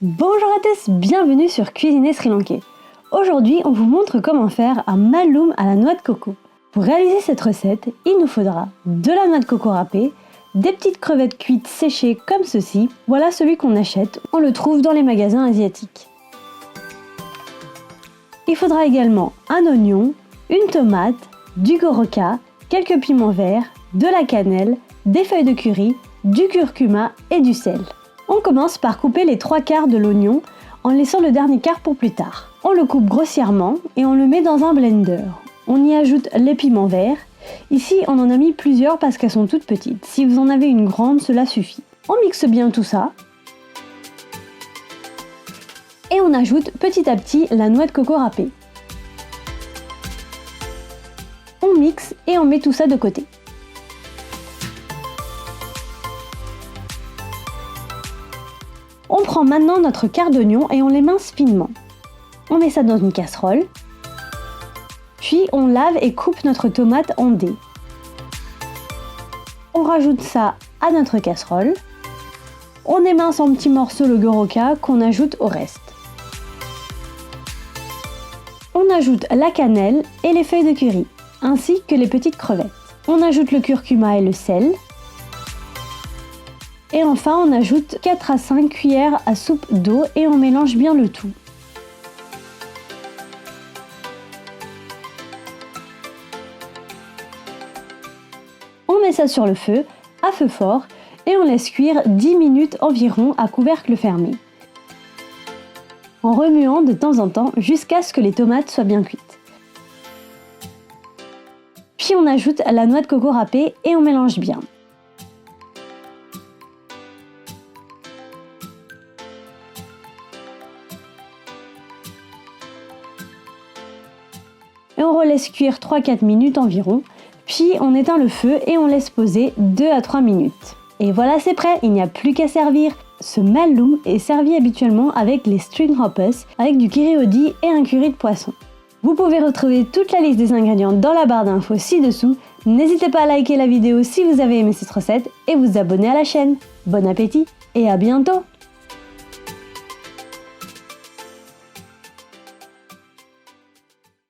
Bonjour à tous, bienvenue sur Cuisiner Sri Lankais. Aujourd'hui, on vous montre comment faire un malloum à la noix de coco. Pour réaliser cette recette, il nous faudra de la noix de coco râpée, des petites crevettes cuites séchées comme ceci. Voilà celui qu'on achète, on le trouve dans les magasins asiatiques. Il faudra également un oignon, une tomate, du goroka, quelques piments verts, de la cannelle, des feuilles de curry, du curcuma et du sel. On commence par couper les 3/4 de l'oignon en laissant le dernier quart pour plus tard. On le coupe grossièrement et on le met dans un blender. On y ajoute les piments verts. Ici, on en a mis plusieurs parce qu'elles sont toutes petites. Si vous en avez une grande, cela suffit. On mixe bien tout ça. Et on ajoute petit à petit la noix de coco râpée. On mixe et on met tout ça de côté. On prend maintenant notre quart d'oignon et on l'émince finement. On met ça dans une casserole. Puis on lave et coupe notre tomate en dés. On rajoute ça à notre casserole. On émince en petits morceaux le goroka qu'on ajoute au reste. On ajoute la cannelle et les feuilles de curry, ainsi que les petites crevettes. On ajoute le curcuma et le sel. Et enfin, on ajoute 4 à 5 cuillères à soupe d'eau et on mélange bien le tout. On met ça sur le feu, à feu fort, et on laisse cuire 10 minutes environ à couvercle fermé. En remuant de temps en temps jusqu'à ce que les tomates soient bien cuites. Puis on ajoute la noix de coco râpée et on mélange bien. Et on relaisse cuire 3-4 minutes environ, puis on éteint le feu et on laisse poser 2 à 3 minutes. Et voilà, c'est prêt, il n'y a plus qu'à servir. Ce malloum est servi habituellement avec les string hoppers, avec du kiriodi et un curry de poisson. Vous pouvez retrouver toute la liste des ingrédients dans la barre d'infos ci-dessous. N'hésitez pas à liker la vidéo si vous avez aimé cette recette et vous abonner à la chaîne. Bon appétit et à bientôt!